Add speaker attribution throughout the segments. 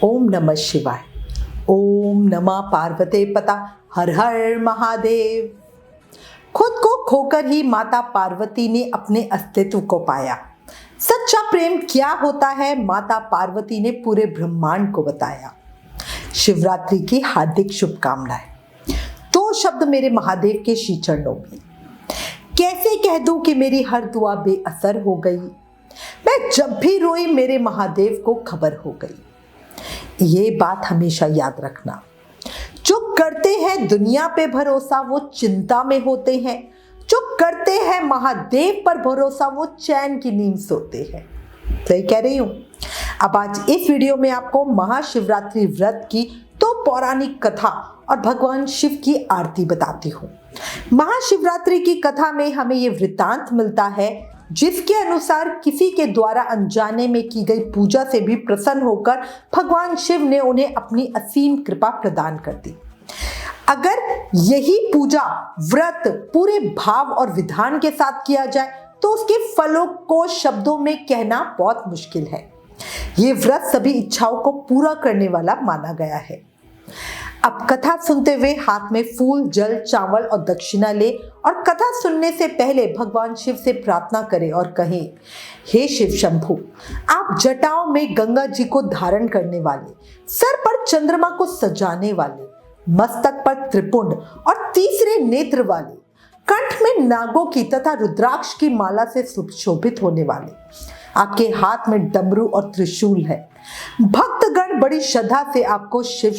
Speaker 1: ओम नमः शिवाय। ओम नमः पार्वते पता हर हर महादेव। खुद को खोकर ही माता पार्वती ने अपने अस्तित्व को पाया। सच्चा प्रेम क्या होता है माता पार्वती ने पूरे ब्रह्मांड को बताया। शिवरात्रि की हार्दिक शुभकामनाएं। दो शब्द मेरे महादेव के श्री चरणों में। कैसे कह दूं कि मेरी हर दुआ बेअसर हो गई। मैं जब भी रोई मेरे महादेव को खबर हो गई। ये बात हमेशा याद रखना। जो करते हैं दुनिया पे भरोसा वो चिंता में होते हैं। जो करते हैं महादेव पर भरोसा वो चैन की नींद सोते हैं। सही कह रही हूं। अब आज इस वीडियो में आपको महाशिवरात्रि व्रत की तो पौराणिक कथा और भगवान शिव की आरती बताती हूँ। महाशिवरात्रि की कथा में हमें ये वृत्तांत मिलता है जिसके अनुसार किसी के द्वारा अनजाने में की गई पूजा से भी प्रसन्न होकर भगवान शिव ने उन्हें अपनी असीम कृपा प्रदान कर दी। अगर यही पूजा व्रत पूरे भाव और विधान के साथ किया जाए तो उसके फलों को शब्दों में कहना बहुत मुश्किल है। ये व्रत सभी इच्छाओं को पूरा करने वाला माना गया है। अब कथा सुनते हुए हाथ में फूल, जल, चावल और दक्षिणा ले और कथा सुनने से पहले भगवान शिव से प्रार्थना करें और कहें, हे शिव शंभु, आप जटाओं में गंगा जी को धारण करने वाले, सर पर चंद्रमा को सजाने वाले, मस्तक पर त्रिपुंड और तीसरे नेत्र वाले, कंठ में नागों की तथा रुद्राक्ष की माला से सुशोभित होने वाले, आपके हाथ में डमरू और त्रिशूल है। भक्तगण बड़ी श्रद्धा से आपको शिव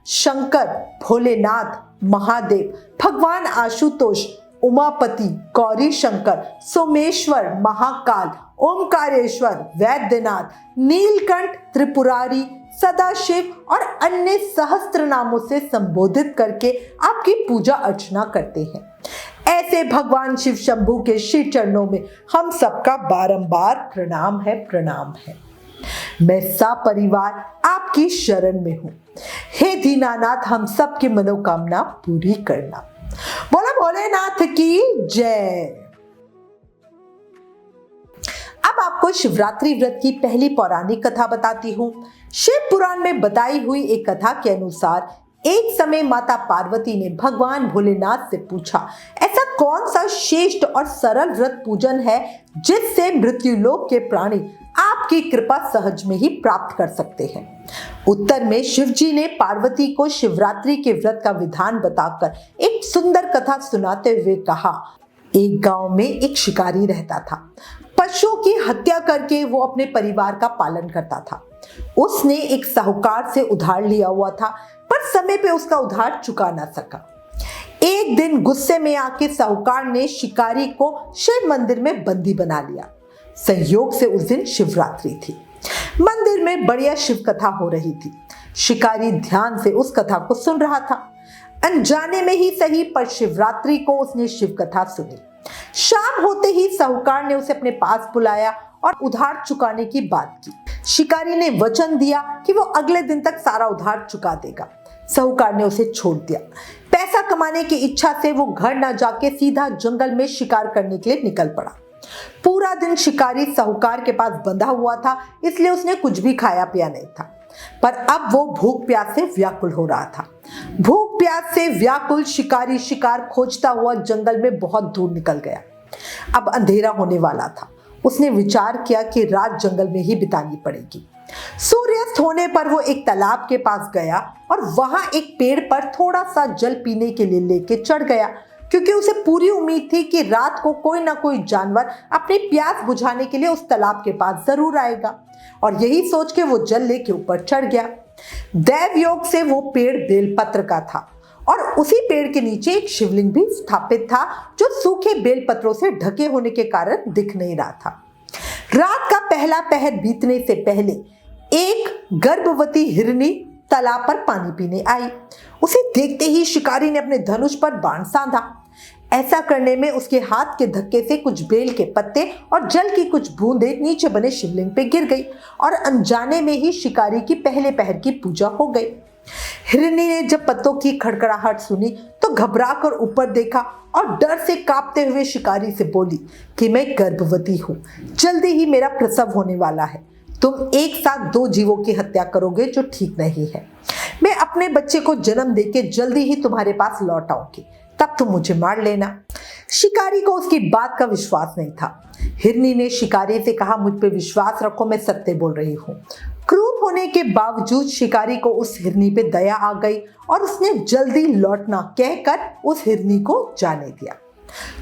Speaker 1: शंकर, भोलेनाथ, महादेव, भगवान आशुतोष, उमापति, गौरी शंकर, सोमेश्वर, महाकाल, ओमकारेश्वर, वैद्यनाथ, नीलकंठ, त्रिपुरारी, सदाशिव और अन्य सहस्त्र नामों से संबोधित करके आपकी पूजा अर्चना करते हैं। ऐसे भगवान शिव शंभु के श्री चरणों में हम सबका बारंबार प्रणाम है। मैं सपरिवार आपकी शरण में हूँ। हे दीनानाथ, हम सब की मनोकामना पूरी करना। बोला भोलेनाथ की जय। अब आपको शिवरात्रि व्रत की पहली पौराणिक कथा बताती हूँ। शिव पुराण में बताई हुई एक कथा के अनुसार एक समय माता पार्वती ने भगवान भोलेनाथ से पूछा, ऐसा कौन सा श्रेष्ठ और सरल व्रत पूजन है जिससे मृत्युलोक के प्राणी आपकी कृपा सहज में ही प्राप्त कर सकते हैं। उत्तर में शिव जी ने पार्वती को शिवरात्रि के व्रत का विधान बताकर एक सुंदर कथा सुनाते हुए कहा, एक गांव में एक शिकारी रहता था। पशुओं की हत्या करके वो अपने परिवार का पालन करता था। उसने एक साहूकार से उधार लिया हुआ था पर समय पे उसका उधार चुका ना सका। एक दिन गुस्से में आके साहूकार ने शिकारी को शिव मंदिर में बंदी बना लिया। संयोग से उस दिन शिवरात्रि थी। मंदिर में बढ़िया शिव कथा हो रही थी। शिकारी ध्यान से उस कथा को सुन रहा था। अनजाने में ही सही पर शिवरात्रि को उसने शिव कथा सुनी। शाम होते ही साहूकार ने उसे अपने पास बुलाया और उधार चुकाने की बात की। शिकारी ने वचन दिया कि वो अगले दिन तक सारा उधार चुका देगा। साहूकार ने उसे छोड़ दिया। पैसा कमाने की इच्छा से वो घर न जाके सीधा जंगल में शिकार करने के लिए निकल पड़ा। पूरा दिन शिकारी साहूकार के पास बंधा हुआ था, इसलिए उसने कुछ भी खाया पिया नहीं था। पर अब वो भूख प्यास से व्याकुल हो रहा था। भूख प्यास से व्याकुल शिकारी शिकार खोजता हुआ जंगल में बहुत दूर निकल गया। अब अंधेरा होने वाला था। उसने विचार किया कि रात जंगल में ही बितानी पड़ेगी। सूर्यास्त होने पर वो एक तालाब के पास गया और वहां एक पेड़ पर थोड़ा सा जल पीने के लिए लेके चढ़ गया, क्योंकि उसे पूरी उम्मीद थी कि रात को कोई ना कोई जानवर अपनी प्यास बुझाने के लिए उस तालाब के पास जरूर आएगा। और यही सोच के वो जल लेके ऊपर चढ़ गया। दैव योग से वो पेड़ बेलपत्र का था और उसी पेड़ के नीचे एक शिवलिंग भी स्थापित था जो सूखे बेलपत्रों से ढके होने के कारण दिख नहीं रहा था। रात का पहला पहर बीतने से पहले एक गर्भवती हिरनी तालाब पर पानी पीने आई। उसे देखते ही शिकारी ने अपने धनुष पर बाण साधा। ऐसा करने में उसके हाथ के धक्के से कुछ बेल के पत्ते और जल की कुछ बूंदें नीचे बने शिवलिंग पे गिर गई और अनजाने में ही शिकारी की पहले पहर की पूजा हो गई। हिरनी ने जब पत्तों की खड़खड़ाहट सुनी तो घबरा कर ऊपर देखा और डर से कांपते हुए शिकारी से बोली कि मैं गर्भवती हूँ, जल्दी ही मेरा प्रसव होने वाला है। तुम एक साथ दो जीवों की हत्या करोगे जो ठीक नहीं है। मैं अपने बच्चे को जन्म देके जल्दी ही तुम्हारे पास लौट आऊंगी, तब तुम मुझे मार लेना। शिकारी को उसकी बात का विश्वास नहीं था। हिरनी ने शिकारी से कहा, मुझ पे विश्वास रखो, मैं सत्य बोल रही हूँ। क्रूर होने के बावजूद शिकारी को उस हिरनी पे दया आ गई और उसने जल्दी लौटना कहकर उस हिरनी को जाने दिया।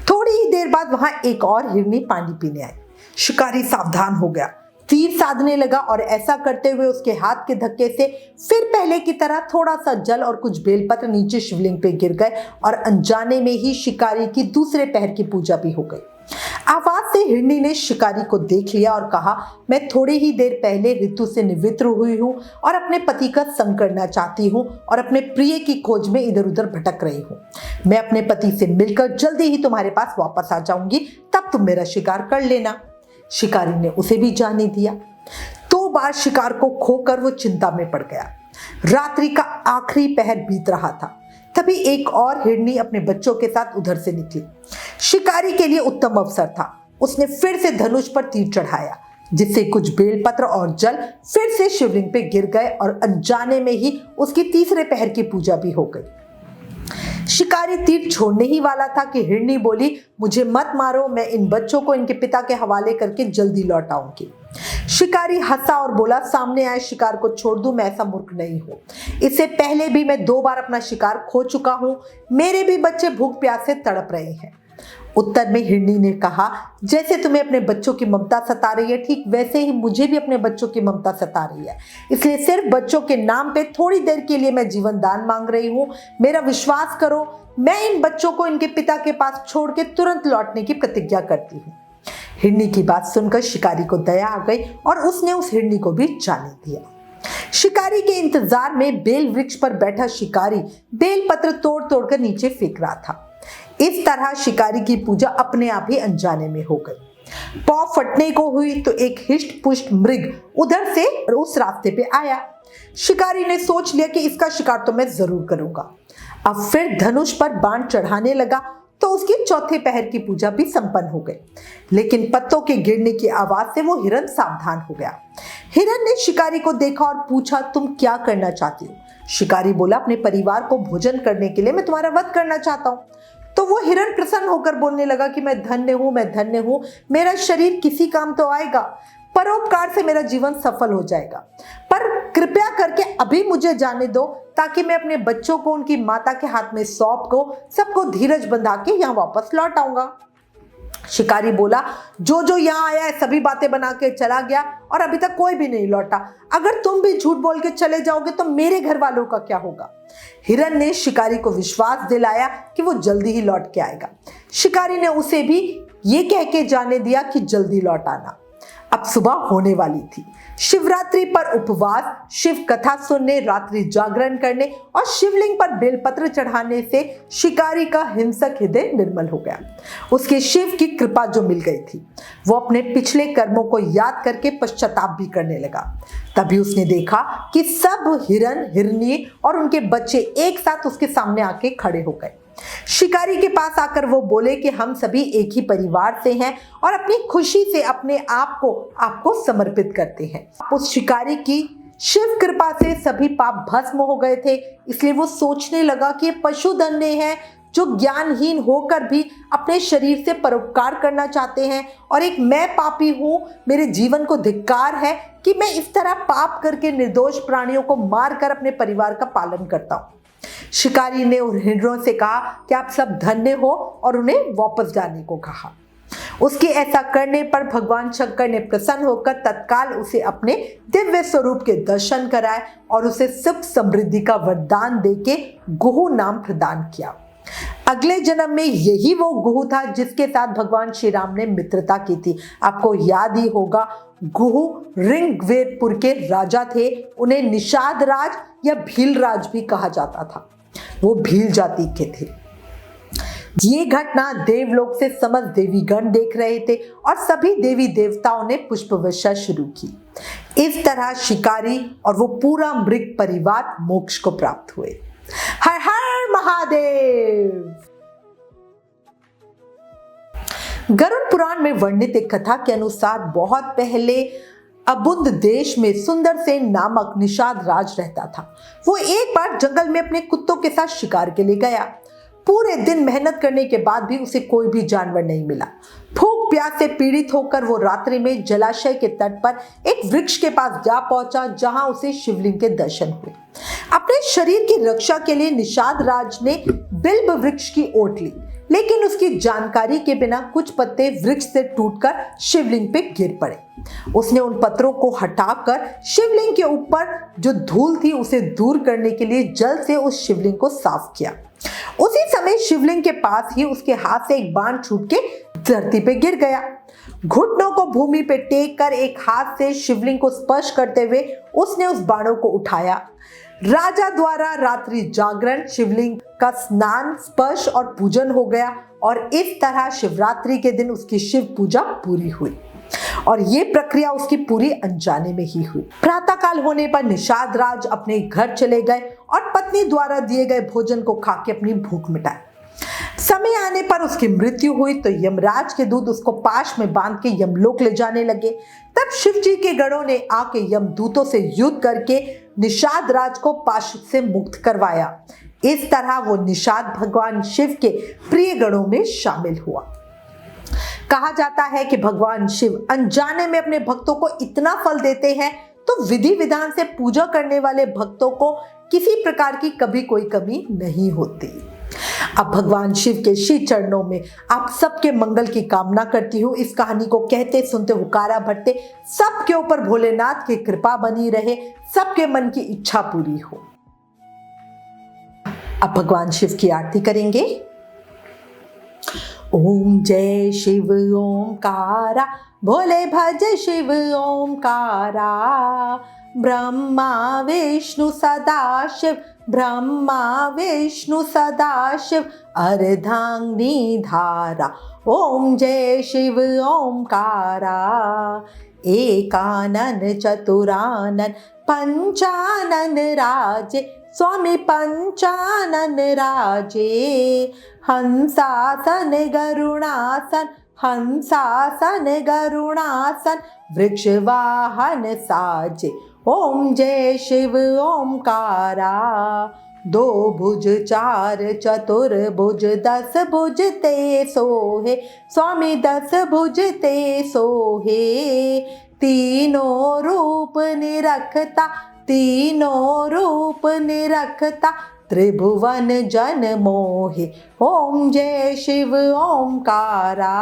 Speaker 1: थोड़ी ही देर बाद वहां एक और हिरनी पानी पीने आई। शिकारी सावधान हो गया, तीर साधने लगा और ऐसा करते हुए उसके हाथ के धक्के से फिर पहले की तरह थोड़ा सा जल और कुछ बेलपत्र नीचे शिवलिंग पे गिर गए और अनजाने में ही शिकारी की दूसरे पहर की पूजा भी हो गई। आवाज से हिरनी ने शिकारी को देख लिया और कहा, मैं थोड़ी ही देर पहले ऋतु से निवृत्त हुई हूँ और अपने पति का संग करना चाहती हूँ और अपने प्रिय की खोज में इधर उधर भटक रही हूँ। मैं अपने पति से मिलकर जल्दी ही तुम्हारे पास वापस आ जाऊंगी, तब तुम मेरा शिकार कर लेना। शिकारी ने उसे भी जाने दिया। 2 बार शिकार को खोकर वो चिंता में पड़ गया। रात्रि का आखिरी पहर बीत रहा था। तभी एक और हिरनी अपने बच्चों के साथ उधर से निकली। शिकारी के लिए उत्तम अवसर था। उसने फिर से धनुष पर तीर चढ़ाया, जिससे कुछ बेलपत्र और जल फिर से शिवलिंग पे गिर गए और अनजाने में ही उसकी तीसरे पहर की पूजा भी हो गई। शिकारी तीर छोड़ने ही वाला था कि हिरनी बोली, मुझे मत मारो, मैं इन बच्चों को इनके पिता के हवाले करके जल्दी लौट आऊंगी। शिकारी हंसा और बोला, सामने आए शिकार को छोड़ दूं, मैं ऐसा मूर्ख नहीं हूं। इससे पहले भी मैं 2 बार अपना शिकार खो चुका हूं। मेरे भी बच्चे भूख प्यास से तड़प रहे हैं। उत्तर में हिरनी ने कहा, जैसे तुम्हें अपने बच्चों की ममता सता रही है, ठीक वैसे ही मुझे भी अपने बच्चों की ममता सता रही है। इसलिए सिर्फ बच्चों के नाम पे थोड़ी देर के लिए मैं जीवन दान मांग रही हूँ। मेरा विश्वास करो, मैं इन बच्चों को इनके पिता के पास छोड़ के तुरंत लौटने की प्रतिज्ञा करती हूँ। हिरनी की बात सुनकर शिकारी को दया आ गई और उसने उस हिरनी को भी जाने दिया। शिकारी के इंतजार में बेल वृक्ष पर बैठा शिकारी बेल पत्र तोड़ तोड़ कर नीचे फेंक रहा था। इस तरह शिकारी की पूजा अपने आप ही अनजाने में हो गई। पांव फटने को हुई तो एक हिष्ट पुष्ट मृग उधर से उस रास्ते पे आया। शिकारी ने सोच लिया कि इसका शिकार तो मैं जरूर करूंगा। अब फिर धनुष पर बाण चढ़ाने लगा तो उसकी चौथे पहर की पूजा भी संपन्न हो गई। लेकिन पत्तों के गिरने की आवाज से वो हिरन सावधान हो गया। हिरन ने शिकारी को देखा और पूछा, तुम क्या करना चाहती हो? शिकारी बोला, अपने परिवार को भोजन करने के लिए मैं तुम्हारा वध करना चाहता हूँ। तो वो हिरन प्रसन्न होकर बोलने लगा कि मैं धन्य हूँ, मैं धन्य हूँ, मेरा शरीर किसी काम तो आएगा, परोपकार से मेरा जीवन सफल हो जाएगा। पर कृपया करके अभी मुझे जाने दो, ताकि मैं अपने बच्चों को उनकी माता के हाथ में सौंप को सबको धीरज बंधा के यहाँ वापस लौट आऊंगा। शिकारी बोला, जो जो यहाँ आया है सभी बातें बना के चला गया और अभी तक कोई भी नहीं लौटा। अगर तुम भी झूठ बोल के चले जाओगे तो मेरे घर वालों का क्या होगा? हिरन ने शिकारी को विश्वास दिलाया कि वो जल्दी ही लौट के आएगा। शिकारी ने उसे भी ये कह के जाने दिया कि जल्दी लौट आना। अब सुबह होने वाली थी। शिवरात्रि पर उपवास, शिव कथा सुनने, रात्रि जागरण करने और शिवलिंग पर बेलपत्र चढ़ाने से शिकारी का हिंसक हृदय निर्मल हो गया। उसके शिव की कृपा जो मिल गई थी, वो अपने पिछले कर्मों को याद करके पश्चाताप भी करने लगा। तभी उसने देखा कि सब हिरन, हिरनी और उनके बच्चे एक साथ उसके सामने आके खड़े हो गए। शिकारी के पास आकर वो बोले कि हम सभी एक ही परिवार से हैं और अपनी खुशी से अपने आप को आपको समर्पित करते हैं। उस शिकारी की शिव कृपा से सभी पाप भस्म हो गए थे। इसलिए वो सोचने लगा कि ये पशु धन्य हैं जो ज्ञानहीन होकर भी अपने शरीर से परोपकार करना चाहते हैं, और एक मैं पापी हूँ, मेरे जीवन को धिक्कार है कि मैं इस तरह पाप करके निर्दोष प्राणियों को मारकर अपने परिवार का पालन करता हूँ। शिकारी ने उन हिरणों से कहा कि आप सब धन्य हो और उन्हें वापस जाने को कहा। उसके ऐसा करने पर भगवान शंकर ने प्रसन्न होकर तत्काल उसे अपने दिव्य स्वरूप के दर्शन कराए और उसे सुख समृद्धि का वरदान देके गुहु नाम प्रदान किया। अगले जन्म में यही वो गुहु था जिसके साथ भगवान श्री राम ने मित्रता की थी। आपको याद ही होगा, गुहु ऋग्वेदपुर के राजा थे। उन्हें निषाद राज या भील राज भी कहा जाता था। वो भील जाति के थे। ये घटना देवलोक से समस्त देवीगण देख रहे थे और सभी देवी देवताओं ने पुष्प वर्षा शुरू की। इस तरह शिकारी और वो पूरा मृग परिवार मोक्ष को प्राप्त हुए। हर हर महादेव। गरुड़ पुराण में वर्णित एक कथा के अनुसार बहुत पहले अबुंद देश में सुंदर सेन नामक निषाद राज रहता था। वो एक बार जंगल में अपने कुत्तों के साथ शिकार के लिए गया। पूरे दिन मेहनत करने के बाद भी उसे कोई भी जानवर नहीं मिला। भूख प्यास से पीड़ित होकर वो रात्रि में जलाशय के तट पर एक वृक्ष के पास जा पहुंचा, जहां उसे शिवलिंग के दर्शन हुए। अपने शरीर की रक्षा के लिए निषाद राज ने बिल्व वृक्ष की ओट ली, लेकिन उसकी जानकारी के बिना कुछ पत्ते वृक्ष से टूटकर शिवलिंग पे गिर पड़े। उसने उन पत्थरों को हटाकर शिवलिंग के ऊपर जो धूल थी उसे दूर करने के लिए जल से उस शिवलिंग को साफ किया। उसी समय शिवलिंग के पास ही उसके हाथ से एक बाण छूट के धरती पे गिर गया। घुटनों को भूमि पे टेक कर एक हाथ से शिवलिंग को स्पर्श करते हुए उसने उस बाणों को उठाया। राजा द्वारा रात्रि जागरण, शिवलिंग का स्नान, स्पर्श और पूजन हो गया और इस तरह शिवरात्रि के दिन उसकी शिव पूजा पूरी हुई और ये प्रक्रिया उसकी पूरी अनजाने में ही हुई। प्रातःकाल होने पर निषाद राज अपने घर चले गए और पत्नी द्वारा दिए गए भोजन को खा के अपनी भूख मिटाई। समय आने पर उसकी मृत्यु हुई तो यमराज के दूत उसको पाश में बांध के यमलोक ले जाने लगे। तब शिव जी के गणों ने आके यमदूतों से युद्ध करके निषाद राज को पाश से मुक्त करवाया। इस तरह वो निषाद भगवान शिव के प्रिय गणों में शामिल हुआ। कहा जाता है कि भगवान शिव अनजाने में अपने भक्तों को इतना फल देते हैं तो विधि विधान से पूजा करने वाले भक्तों को किसी प्रकार की कभी कोई कमी नहीं होती। अब भगवान शिव के श्री चरणों में आप सबके मंगल की कामना करती हूँ। इस कहानी को कहते सुनते हुकारा भरते सबके ऊपर भोलेनाथ की कृपा बनी रहे, सबके मन की इच्छा पूरी हो। अब भगवान शिव की आरती करेंगे। ओम जय शिव ओंकारा, भोले भज शिव ओंकारा। ब्रह्मा विष्णु सदाशिव, ब्रह्मा विष्णु सदाशिव, अर्धांगिनी धारा। ओम जय शिव ओंकारा। एकानन चतुरानन पंचानन राजे, स्वामी पंचानन राजे। हंसासन गरुणासन, हंसासन गरुणासन, वृक्ष वाहन साजे। ओम जय शिव ओंकारा। दो भुज चार चतुर्भुज, 10 भुज ते सोहे, स्वामी 10 भुज ते सोहे। तीनों रूप निरखता, तीनों रूप निरखता, त्रिभुवन जन मोहे। ओम जय शिव ओंकारा।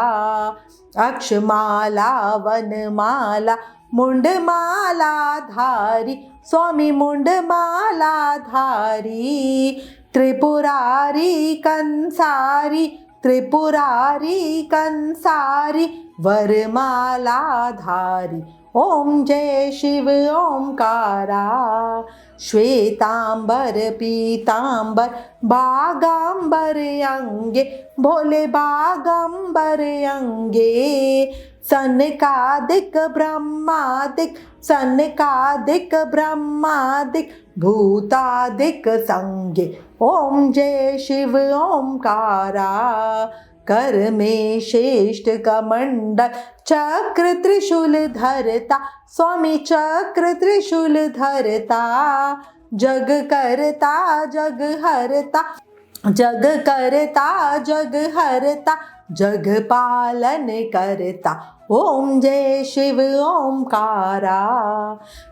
Speaker 1: अक्षमाला वनमाला, मुंडमाला धारी, स्वामी मुंडमाला धारी। त्रिपुरारी कंसारी, त्रिपुरारी कंसारी, वरमाला धारी। ओम जय शिव ओंकारा। श्वेतांबर पीतांबर, बागांबर अंगे, भोले बागांबर अंगे। सनकादिक ब्रह्मादिक, सनकादिक ब्रह्मादिक, भूतादिक संगे। ओम जय शिव ओंकारा। कर में श्रेष्ठ कमंडल, चक्र त्रिशूल धरता, स्वामी चक्र त्रिशूल धरता। जग करता जग हरता, जग करता जग हरता, जग पालन करता। ओम जय शिव ओंकारा।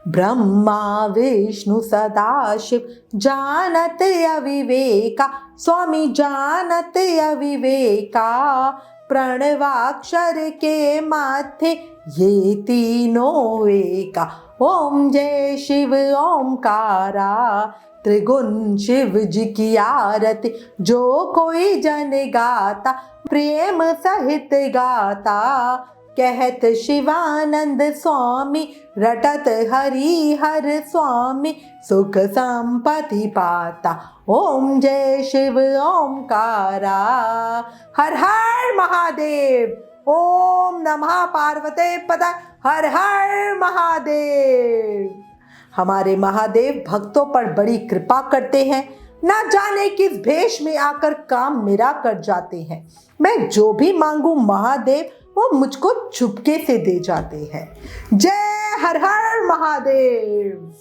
Speaker 1: ब्रह्मा विष्णु सदाशिव, जानत अविवेका, स्वामी जानत अविवेका। प्रणवाक्षर के माथे ये तीनों एका। ओम जय शिव ओंकारा। त्रिगुण शिव जी की आरती, जो कोई जन गाता, प्रेम सहित गाता। कहत शिवानंद स्वामी, रटत हरि हर स्वामी, सुख संपत्ति पाता। ओम जय शिव ओंकारा। हर हर महादेव। ओम नमः पार्वते पदा, हर हर महादेव। हमारे महादेव भक्तों पर बड़ी कृपा करते हैं, ना जाने किस भेष में आकर काम मेरा कर जाते हैं। मैं जो भी मांगू महादेव वो मुझको चुपके से दे जाते हैं। जय हर हर महादेव।